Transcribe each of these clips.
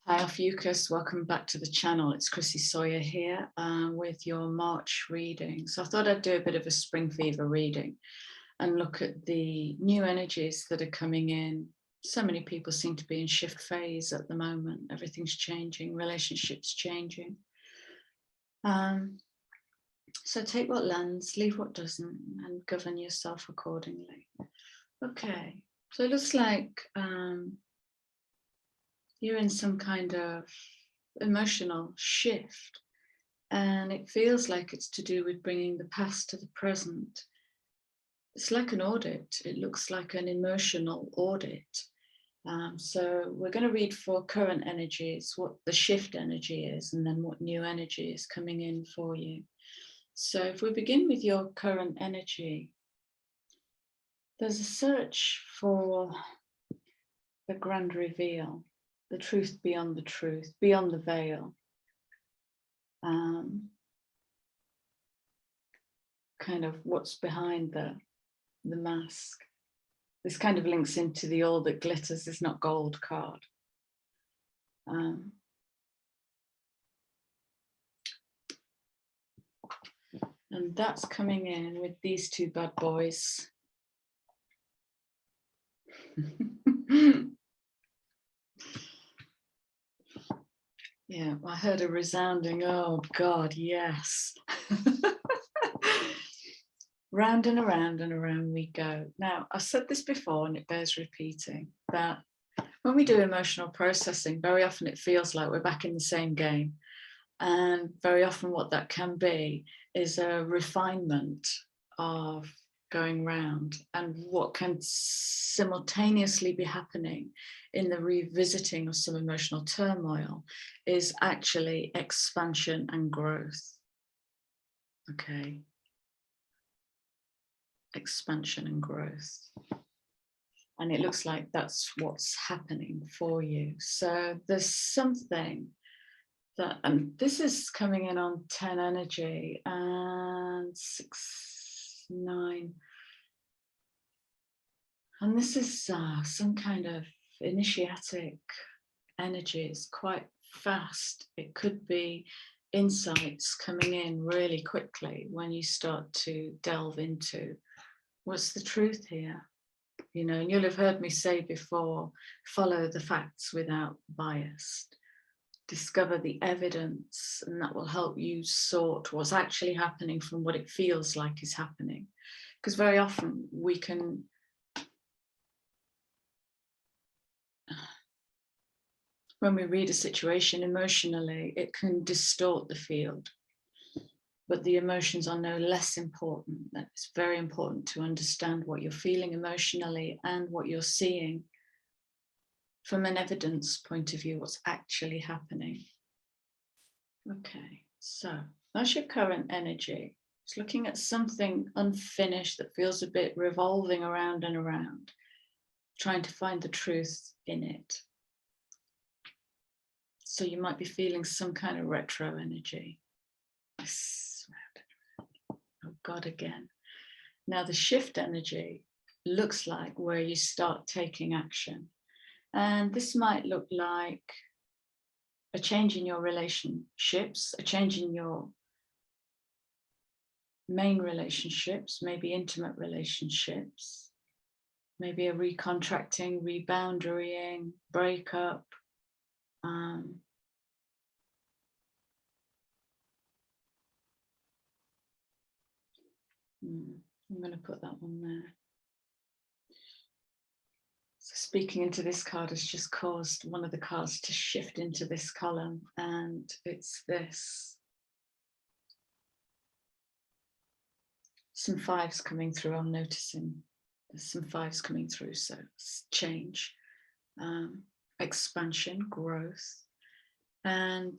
Hi Ophiuchus, welcome back to the channel. It's Chrissy Sawyer here with your March reading. So I thought I'd do a bit of a spring fever reading and look at the new energies that are coming in. So many people seem to be in shift phase at the moment. Everything's changing, relationships changing. So take what lands, leave what doesn't, and govern yourself accordingly. Okay, so it looks like you're in some kind of emotional shift, and it feels like it's to do with bringing the past to the present. It's like an audit. It looks like an emotional audit. So we're going to read for current energies, what the shift energy is, and then what new energy is coming in for you. So if we begin with your current energy, there's a search for the grand reveal, the truth beyond the truth, beyond the veil. Kind of what's behind the mask. This kind of links into the all that glitters is not gold card. And that's coming in with these two bad boys. Yeah, I heard a resounding, oh God, yes. Round and around we go. Now, I've said this before and it bears repeating, that when we do emotional processing, very often it feels like we're back in the same game. And very often what that can be is a refinement of going round, and what can simultaneously be happening in the revisiting of some emotional turmoil is actually expansion and growth. Okay. Expansion and growth. And it looks like that's what's happening for you. So there's something that, and this is coming in on 10 energy and 6, 9. And this is some kind of initiatic energy. It's quite fast. It could be insights coming in really quickly when you start to delve into what's the truth here. You know, and you'll have heard me say before, follow the facts without bias. Discover the evidence, and that will help you sort what's actually happening from what it feels like is happening. Because very often we can when we read a situation emotionally, it can distort the field. But the emotions are no less important. It's very important to understand what you're feeling emotionally and what you're seeing from an evidence point of view, what's actually happening. Okay, so that's your current energy. It's looking at something unfinished that feels a bit revolving around and around, trying to find the truth in it. So you might be feeling some kind of retro energy. Oh God, again. Now the shift energy looks like where you start taking action. And this might look like a change in your relationships, a change in your main relationships, maybe intimate relationships, maybe a recontracting, reboundarying, breakup. I'm going to put that one there. So speaking into this card has just caused one of the cards to shift into this column, and it's this. Some 5s coming through, I'm noticing. There's some 5s coming through, so it's change, expansion, growth. And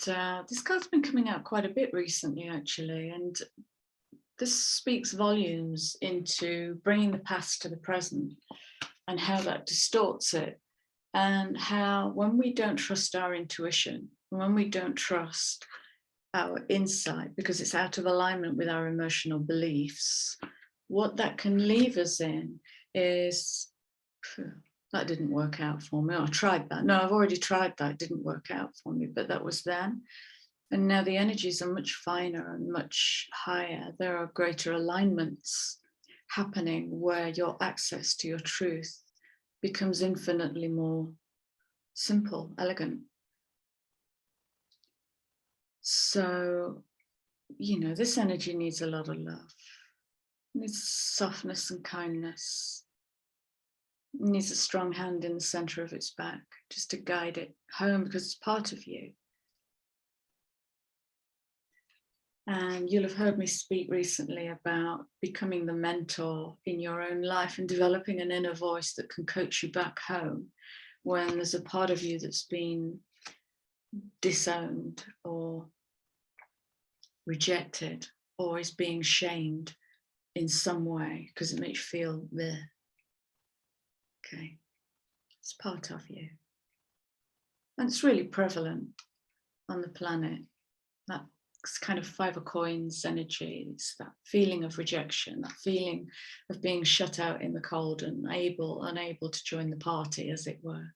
this card's been coming out quite a bit recently, actually, and this speaks volumes into bringing the past to the present and how that distorts it, and how when we don't trust our intuition, when we don't trust our insight because it's out of alignment with our emotional beliefs, what that can leave us in is That didn't work out for me. I tried that. No, I've already tried that. It didn't work out for me, but that was then. And now the energies are much finer and much higher. There are greater alignments happening where your access to your truth becomes infinitely more simple, elegant. So, you know, this energy needs a lot of love. It needs softness and kindness. It needs a strong hand in the center of its back just to guide it home, because it's part of you. And you'll have heard me speak recently about becoming the mentor in your own life and developing an inner voice that can coach you back home when there's a part of you that's been disowned or rejected or is being shamed in some way because it makes you feel the okay, it's part of you. And it's really prevalent on the planet, that kind of 5 of coins energy. It's that feeling of rejection, that feeling of being shut out in the cold and unable to join the party, as it were.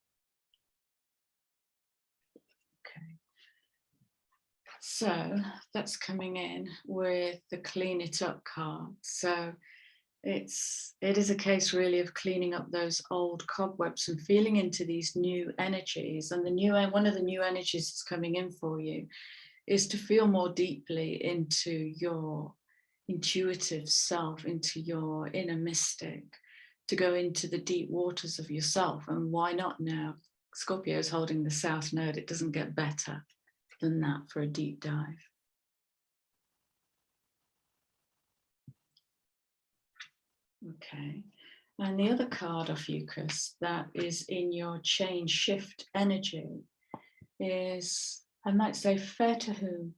Okay. So that's coming in with the clean it up card. So it is a case really of cleaning up those old cobwebs and feeling into these new energies. And one of the new energies that's coming in for you is to feel more deeply into your intuitive self, into your inner mystic, to go into the deep waters of yourself. And why not now? Scorpio is holding the South Node. It doesn't get better than that for a deep dive. Okay, and the other card, Ophiuchus, that is in your change shift energy is, I might say, fair to whom?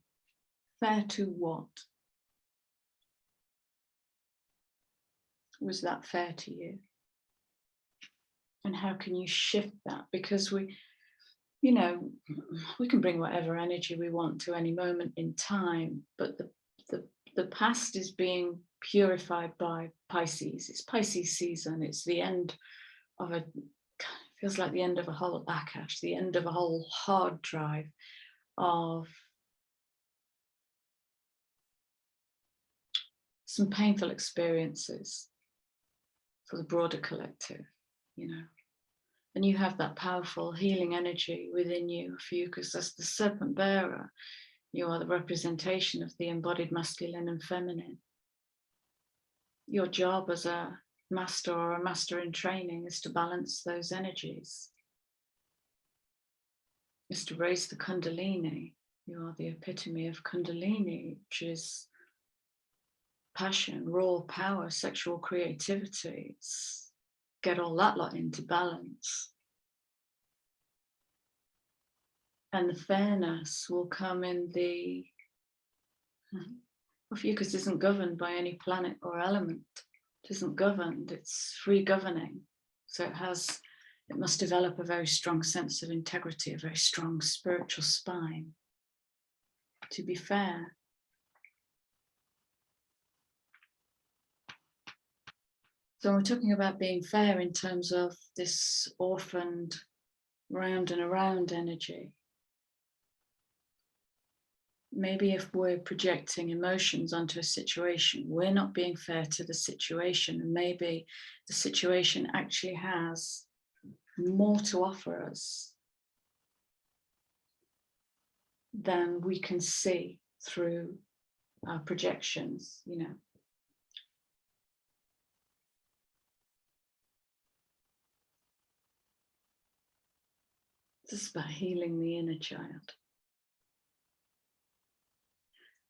Fair to what? Was that fair to you? And how can you shift that? Because we can bring whatever energy we want to any moment in time, but the past is being purified by Pisces. It's Pisces season. It's the end of feels like the end of a whole Akash, the end of a whole hard drive of some painful experiences for the broader collective, And you have that powerful healing energy within you, Ophiuchus, as the serpent bearer. You are the representation of the embodied masculine and feminine. Your job as a master or a master in training is to balance those energies, is to raise the Kundalini. You are the epitome of Kundalini, which is passion, raw power, sexual creativity. Get all that lot into balance. And the fairness will come in the, Ophiuchus isn't governed by any planet or element. It isn't governed, it's free governing. So it must develop a very strong sense of integrity, a very strong spiritual spine to be fair. So we're talking about being fair in terms of this orphaned round and around energy. Maybe if we're projecting emotions onto a situation, we're not being fair to the situation. And maybe the situation actually has more to offer us than we can see through our projections, This is about healing the inner child.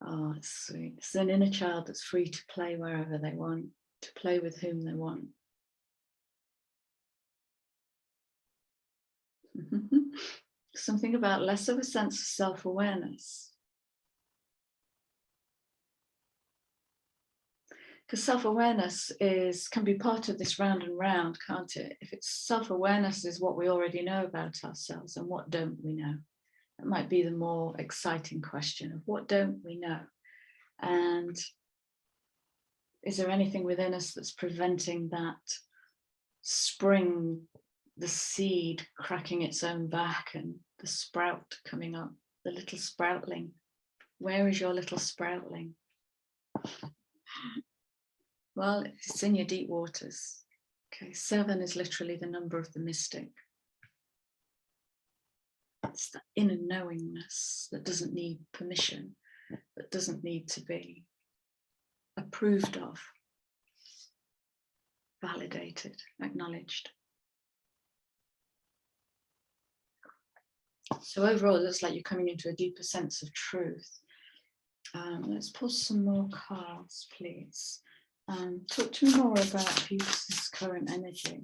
Oh, it's sweet. It's an inner child that's free to play wherever they want, to play with whom they want. Something about less of a sense of self-awareness. Because self-awareness can be part of this round and round, can't it? If it's self-awareness is what we already know about ourselves, and what don't we know? That might be the more exciting question of what don't we know? And is there anything within us that's preventing that spring the seed cracking its own back and the sprout coming up, the little sproutling. Where is your little sproutling? Well, it's in your deep waters. Okay, 7 is literally the number of the mystic. It's the inner knowingness that doesn't need permission, that doesn't need to be approved of, validated, acknowledged. So overall, it looks like you're coming into a deeper sense of truth. Let's pull some more cards, please. Talk to me more about Ophiuchus' current energy.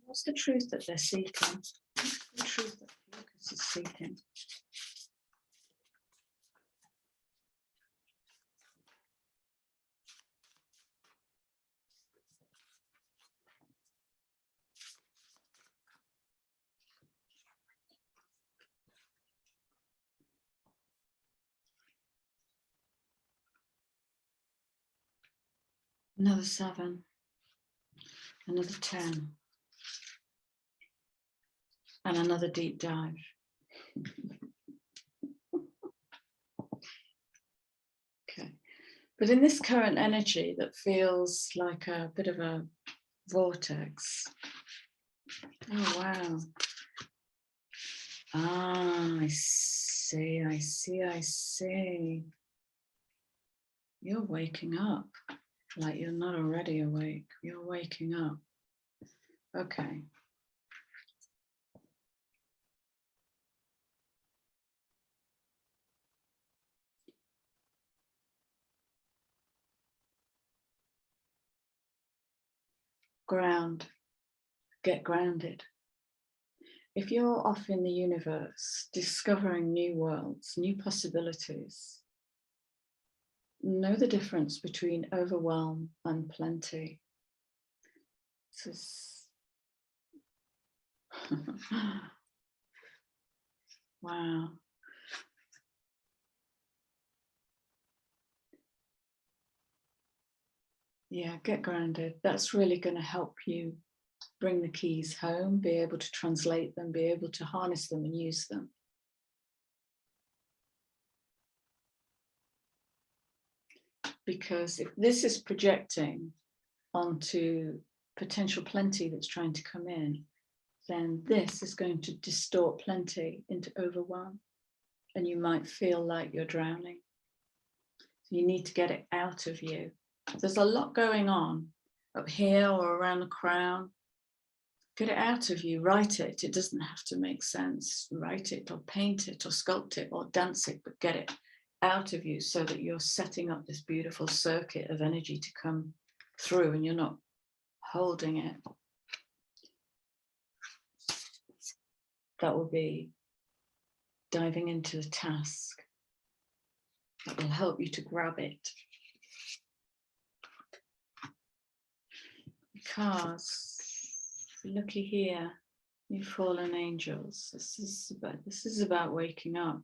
What's the truth that they're seeking? What's the truth that Ophiuchus is seeking? Another 7, another 10, and another deep dive. Okay, but in this current energy that feels like a bit of a vortex. Oh, wow. Ah, I see. You're waking up. Like you're not already awake, you're waking up. Okay. Ground, get grounded. If you're off in the universe, discovering new worlds, new possibilities, know the difference between overwhelm and plenty. This is wow. Yeah, get grounded. That's really going to help you bring the keys home, be able to translate them, be able to harness them and use them. Because if this is projecting onto potential plenty that's trying to come in, then this is going to distort plenty into overwhelm, and you might feel like you're drowning. So you need to get it out of you. There's a lot going on up here or around the crown. Get it out of you, write it. It doesn't have to make sense. Write it or paint it or sculpt it or dance it, but get it out of you so that you're setting up this beautiful circuit of energy to come through and you're not holding it. That will be diving into the task. That will help you to grab it. Because looky here, you fallen angels. This is about waking up.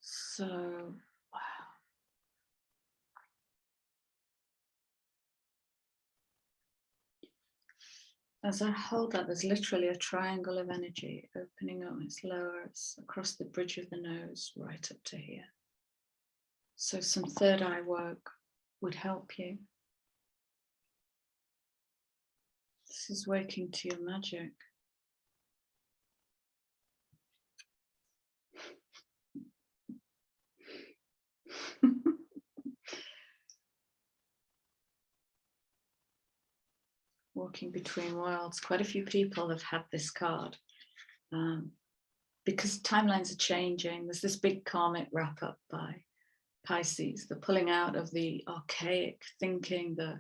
So, wow. As I hold that, there's literally a triangle of energy opening up. It's lower, it's across the bridge of the nose, right up to here. So some third eye work would help you. This is waking to your magic. Walking between worlds. Quite a few people have had this card because timelines are changing. There's this big karmic wrap up by Pisces, the pulling out of the archaic thinking, the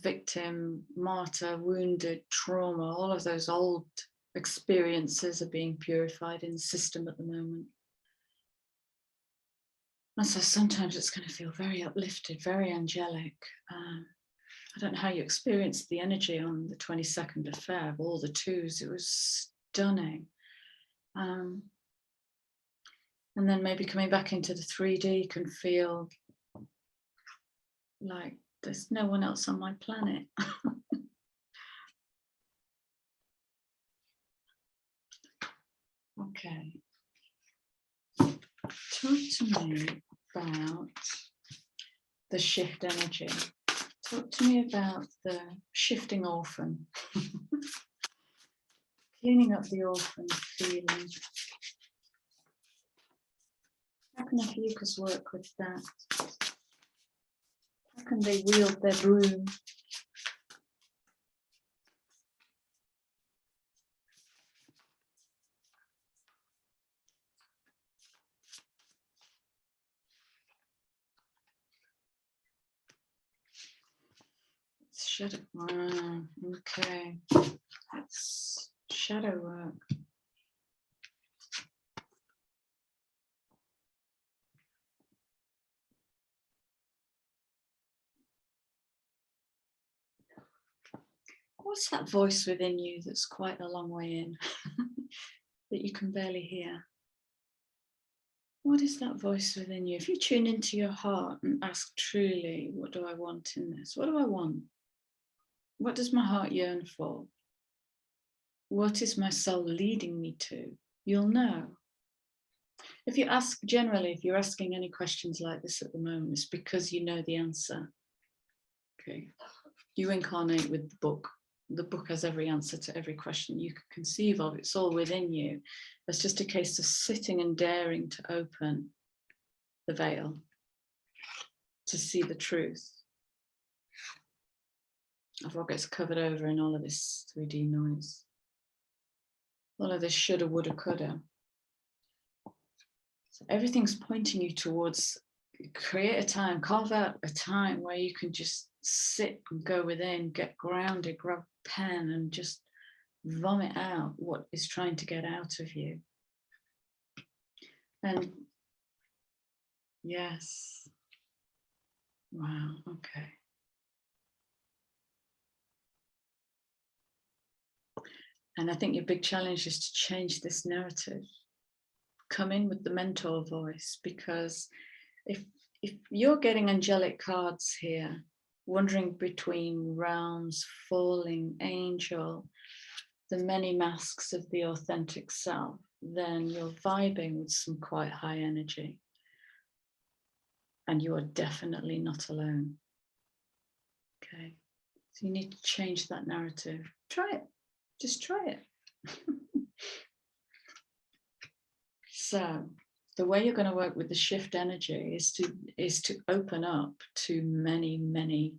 victim, martyr, wounded, trauma, all of those old experiences are being purified in the system at the moment. And so sometimes it's going to feel very uplifted, very angelic. I don't know how you experienced the energy on the 22nd of Feb, all the twos, it was stunning. And then maybe coming back into the 3D can feel like there's no one else on my planet. Okay. Talk to me about the shift energy. Talk to me about the shifting orphan. Cleaning up the orphan feeling. How can Ophiuchus work with that? How can they wield their broom? Shadow. Okay. That's shadow work. What's that voice within you that's quite a long way in, that you can barely hear? What is that voice within you? If you tune into your heart and ask truly, what do I want in this? What do I want? What does my heart yearn for? What is my soul leading me to? You'll know. If you ask generally, if you're asking any questions like this at the moment, it's because you know the answer. Okay. You incarnate with the book. The book has every answer to every question you could conceive of. It's all within you. It's just a case of sitting and daring to open the veil to see the truth of what gets covered over in all of this 3D noise. All of this shoulda, woulda, coulda. So everything's pointing you towards, create a time, carve out a time where you can just sit and go within, get grounded, grab a pen and just vomit out what is trying to get out of you. And yes, wow, okay. And I think your big challenge is to change this narrative. Come in with the mentor voice, because if you're getting angelic cards here, wandering between realms, falling angel, the many masks of the authentic self, then you're vibing with some quite high energy. And you are definitely not alone. Okay, so you need to change that narrative. Try it, just try it. So the way you're going to work with the shift energy is to open up to many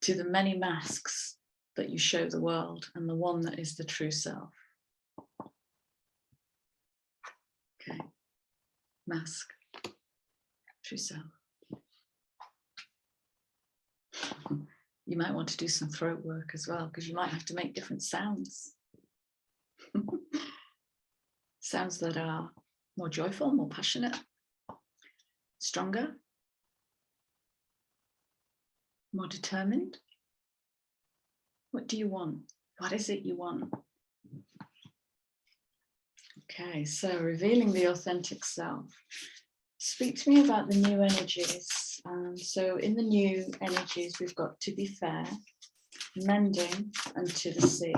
to the many masks that you show the world, and the one that is the true self. Okay, mask, true self. You might want to do some throat work as well, because you might have to make different sounds. Sounds that are more joyful, more passionate, stronger, more determined. What do you want? What is it you want? Okay, so revealing the authentic self. Speak to me about the new energies. So in the new energies, we've got to be fair, mending, and to the sea.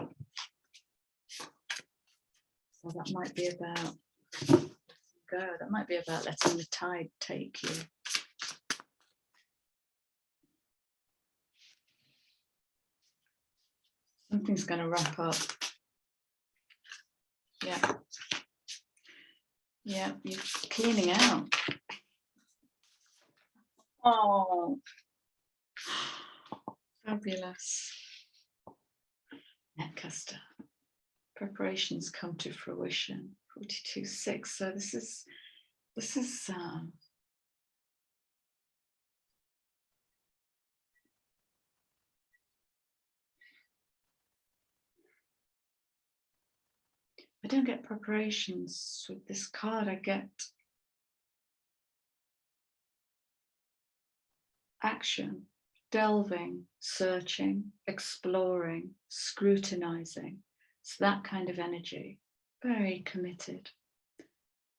So that might be about, that might be about letting the tide take you. Something's going to wrap up. Yeah. Yeah, you're cleaning out. Oh, fabulous. Netcaster. Preparations come to fruition. 42.6. So this is I don't get preparations with this card. I get action. delving, searching, exploring, scrutinizing. It's that kind of energy, very committed.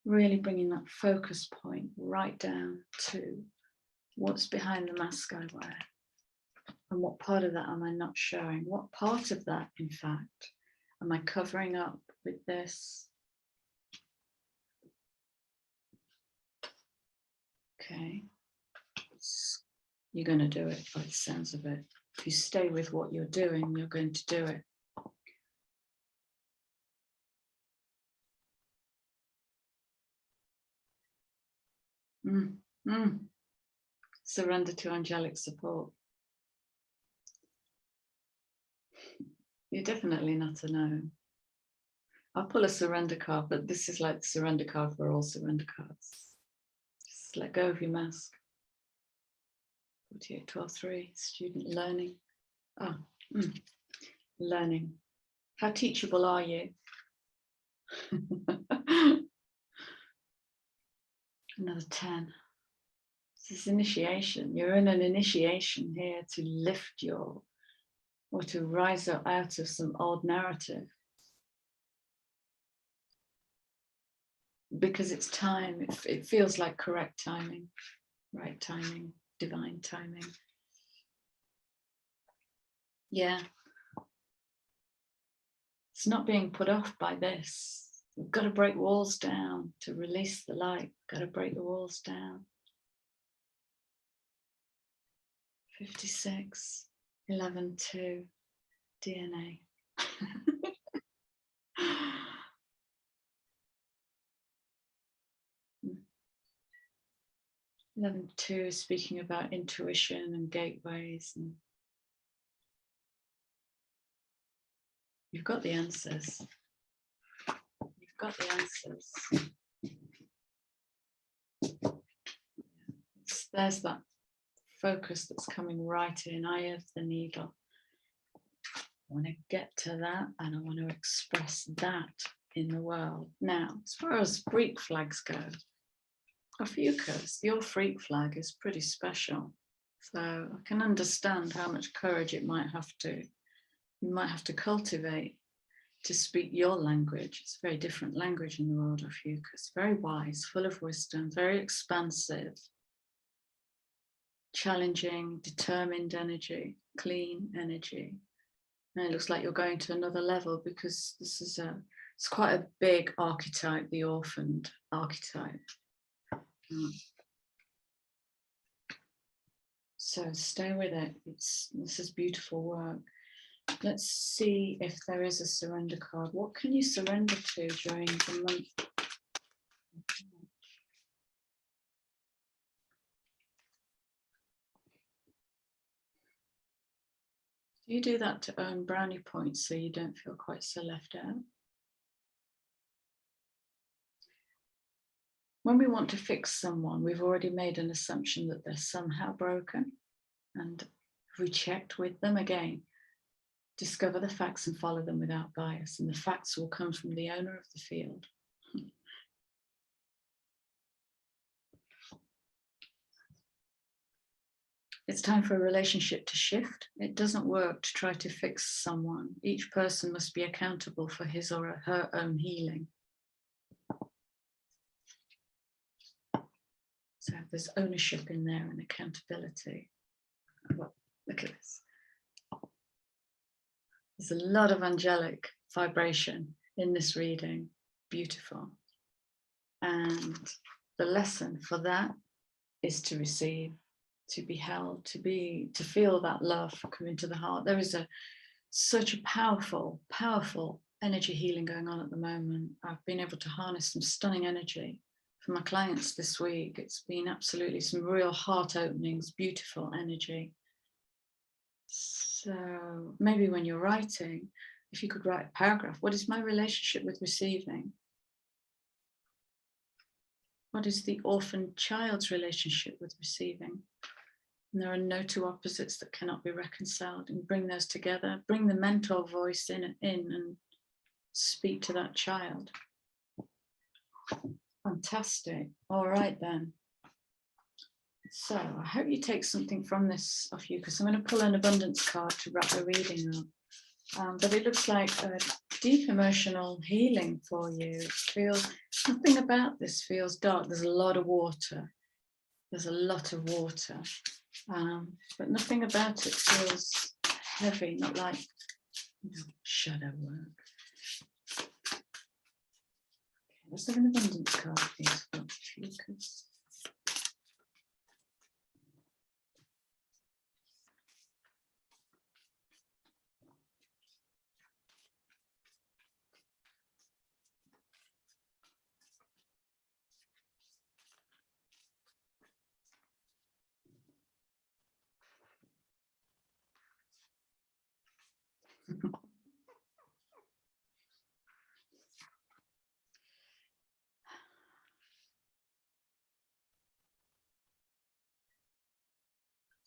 Really bringing that focus point right down to what's behind the mask I wear. And what part of that am I not showing? What part of that, in fact, am I covering up with this? Okay. You're going to do it by the sounds of it. If you stay with what you're doing, you're going to do it. Surrender to angelic support. You're definitely not alone. I'll pull a surrender card, but this is like the surrender card for all surrender cards. Just let go of your mask. 48-12-3, student learning. Learning. How teachable are you? Another 10. This is initiation. You're in an initiation here to lift your, or to rise up out of some old narrative. Because it's time, it feels like correct timing, right timing, divine timing. Yeah. It's not being put off by this. We've got to break walls down to release the light. Got to break the walls down. 56, 11-2, DNA. 11-2 is speaking about intuition and gateways. And you've got the answers. You've got the answers. There's that focus that's coming right in, eye of the needle. I want to get to that and I want to express that in the world. Now, as far as freak flags go, Ophiuchus, your freak flag is pretty special. So I can understand how much courage you might have to cultivate to speak your language. It's a very different language in the world, Ophiuchus. Very wise, full of wisdom, very expansive, challenging, determined energy, clean energy. And it looks like you're going to another level because this is it's quite a big archetype, the orphaned archetype. So stay with it. This is beautiful work. Let's see if there is a surrender card. What can you surrender to during the month? Do you do that to earn brownie points so you don't feel quite so left out? When we want to fix someone, we've already made an assumption that they're somehow broken. And if we checked with them again, discover the facts and follow them without bias. And the facts will come from the owner of the field. It's time for a relationship to shift. It doesn't work to try to fix someone. Each person must be accountable for his or her own healing. So there's ownership in there and accountability. Well, look at this. There's a lot of angelic vibration in this reading. Beautiful. And the lesson for that is to receive, to be held, to feel that love come into the heart. There is such a powerful, powerful energy healing going on at the moment. I've been able to harness some stunning energy for my clients this week. It's been absolutely some real heart openings, beautiful energy. So maybe when you're writing, if you could write a paragraph, what is my relationship with receiving? What is the orphan child's relationship with receiving? And there are no two opposites that cannot be reconciled, and bring those together, bring the mentor voice in and speak to that child. Fantastic. All right then. So I hope you take something from this, Ophiuchus. I'm going to pull an abundance card to wrap the reading up. But it looks like a deep emotional healing for you. It feels, nothing about this feels dark. There's a lot of water. There's a lot of water. But nothing about it feels heavy, not like shadow work. Okay, let's have an abundance card, please, for Ophiuchus.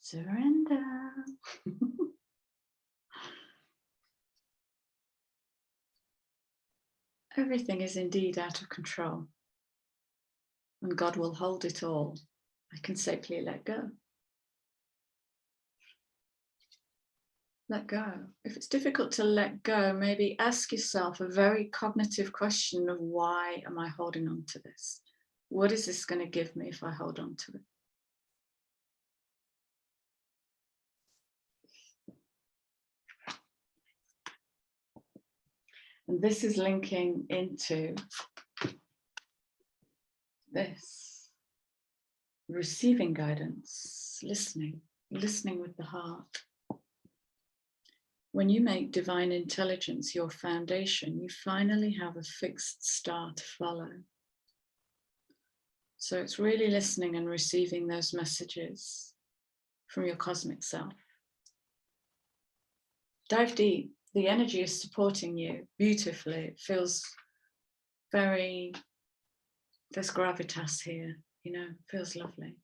Surrender. Everything is indeed out of control, and God will hold it all. I can safely let go. Let go. If it's difficult to let go, maybe ask yourself a very cognitive question of why am I holding on to this? What is this going to give me if I hold on to it? And this is linking into this. Receiving guidance, listening with the heart. When you make divine intelligence your foundation, you finally have a fixed star to follow. So it's really listening and receiving those messages from your cosmic self. Dive deep. The energy is supporting you beautifully. It feels very, there's gravitas here, you know, it feels lovely.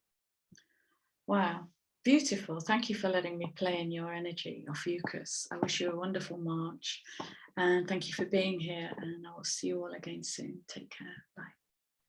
Wow, beautiful. Thank you for letting me play in your energy, Ophiuchus. I wish you a wonderful March, and thank you for being here, and I will see you all again soon. Take care. Bye.